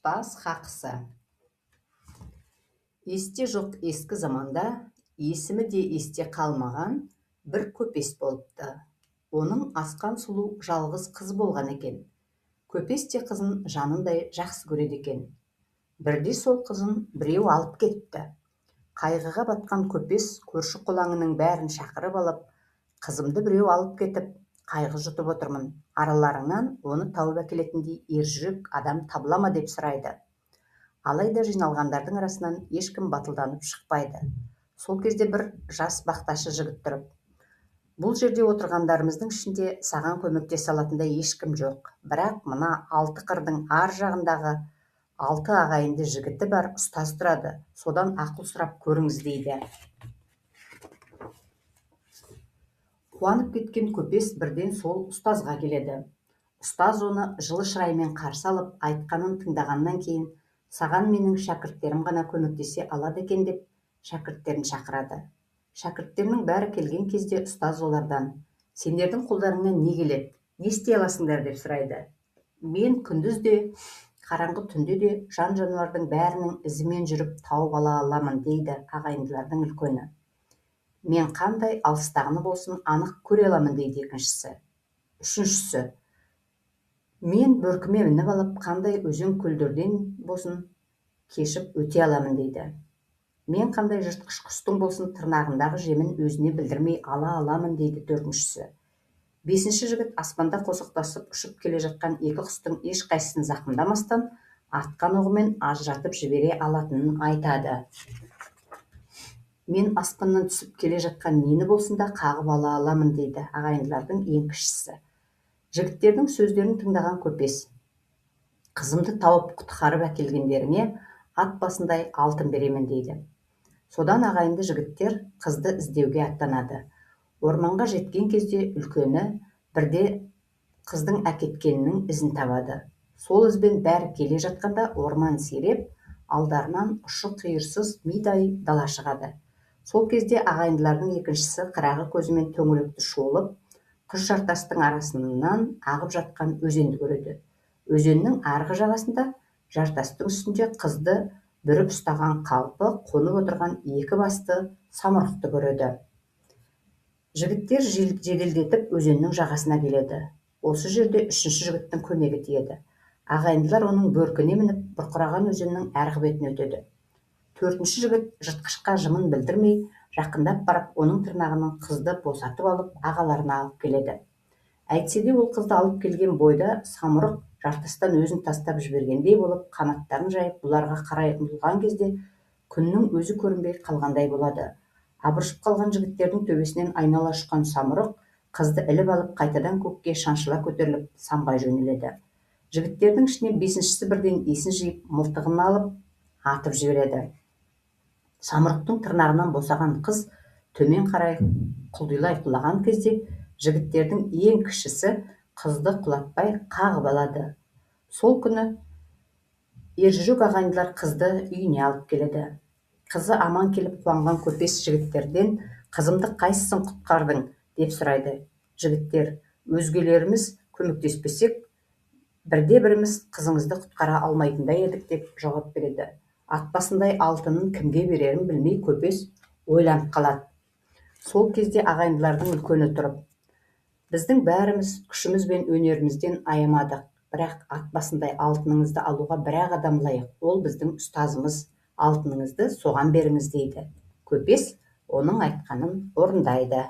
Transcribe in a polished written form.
Бас хақысы. Есте жоқ ескі заманда, есімі де есте қалмаған бір көпес болыпты. Оның асқан сұлу жалғыз қыз болған екен. Көпес те қызын жанындай жақсы көреді екен. Бірде сол қызын біреу алып кетті. Қайғыға батқан көпес көрші қолаңының бәрін шақырып алып, қызымды біреу алып кетіп, қайғы жұтып отырмын. Араларыңнан оны тауып әкелетіндей ержүрек адам табыла ма деп сұрайды. Алайда жиналғандардың арасынан ешкім батылданып шықпайды. Сол кезде бір жас бақташы жігіт тұрып: бұл жерде отырғандарымыздың ішінде саған көмектесе алатындай ешкім жоқ. Бірақ мына 6 қырдың ар жағындағы 6 ағайынды жігіті бар ұстаз тұрады. Содан ақыл сұрап көріңіз дейді. Қуанып кеткен көпес бірден сол ұстазға келеді. Ұстаз оны жылы шыраймен қарсы алып, айтқанын тыңдағаннан кейін, саған менің шәкірттерім ғана көмектесе алады екен деп, шәкірттерін шақырады. Шәкірттерінің бәрі келген кезде ұстаз олардан: сендердің қолдарыңнан не келеді, не істей аласыңдар деп сұрайды. Мен күндіз де, қараңғы түнде де жан-жануардың бәрінің ізімен жүріп тауып ала аламын дейді ағайындылардың үлкені. Мен қандай алыстағыны болсын анық көре аламын дейді екіншісі. Үшіншісі: мен бөркіме мініп алып, қандай өзен көлдерден болсын кешіп өте аламын дейді. Мен қандай жыртқыш құстың болсын тырнағындағы жемін өзіне білдірмей ала аламын дейді төртіншісі. Бесінші жігіт аспанда қосақтасып ұшып келе жатқан екі құстың ешқайсысын зақымдамастан атқан оғымен ажыратып жібере алатынын айтады. Мен аспаннан түсіп келе жатқан нені болсын да қағып ала аламын дейді ағайындылардың ең кішісі. Жігіттердің сөздерін тыңдаған көпес: қызымды тауып құтқарып әкелгендеріңе ат басындай алтын беремін дейді. Содан ағайынды жігіттер қызды іздеуге аттанады. Орманға жеткен кезде үлкені бірде қыздың әкеткенінің ізін табады. Сол ізбен бәрі келе жатқанда орман сиреп, алдарынан ұшы-қиырсыз мидай дала шығады. Сол кезде ағайындылардың екіншісі қырағы көзімен төңіректі шолып, құз жартастың арасынан ағып жатқан өзенді көреді. Өзеннің арғы жағасында жартастың үстінде қызды бүріп ұстаған қалпы қонып отырған екі басты самұрықты көреді. Жігіттер жеделдетіп өзеннің жағасына келеді. Осы жерде үшінші жігіттің көмегі тиеді. Ағайындылар оның бөркіне мініп бұрқыраған өзеннің арғы бетіне өтеді. Төртінші жігіт жыртқышқа жымын білдірмей жақындап барып, оның тырнағының қызды босатып алып, ағаларына алып келеді. Әйтсе де ол қызды алып келген бойда самұрық жартастан өзін тастап жібергендей болып, қанаттарын жайып бұларға қарай ұмтылған кезде күннің өзі көрінбей қалғандай болады. Абыржып қалған жігіттердің төбесінен айнала ұшқан самұрық қызды іліп алып, қайтадан көкке шаншыла көтеріліп, самғай жөнеледі. Жігіттердің ішінен бесіншісі бірден есін жиып, мылтығын алып атып жібереді. Самұрықтың тырнағынан босаған қыз төмен қарай құлдилай құлаған кезде жігіттердің ең кішісі қызды құлатпай қағып алады. Сол күні ержүрек ағайындылар қызды үйіне алып келеді. Қызы аман келіп қуанған көпес жігіттерден: қызымды қайсысын құтқардың деп сұрайды. Жігіттер: өзгелеріміз көмектеспесек, бірде-біріміз қызыңызды құтқара алмайтындай едік деп жауап береді. Ат басындай алтынын кімге берерін білмей көпес ойланып қалады. Сол кезде ағайындылардың үлкені тұрып: біздің бәріміз күшіміз бен өнерімізден аямадық, бірақ ат басындай алтыныңызды алуға бір-ақ адам лайық, ол біздің ұстазымыз, алтыныңызды соған беріңіз дейді. Көпес оның айтқанын орындайды.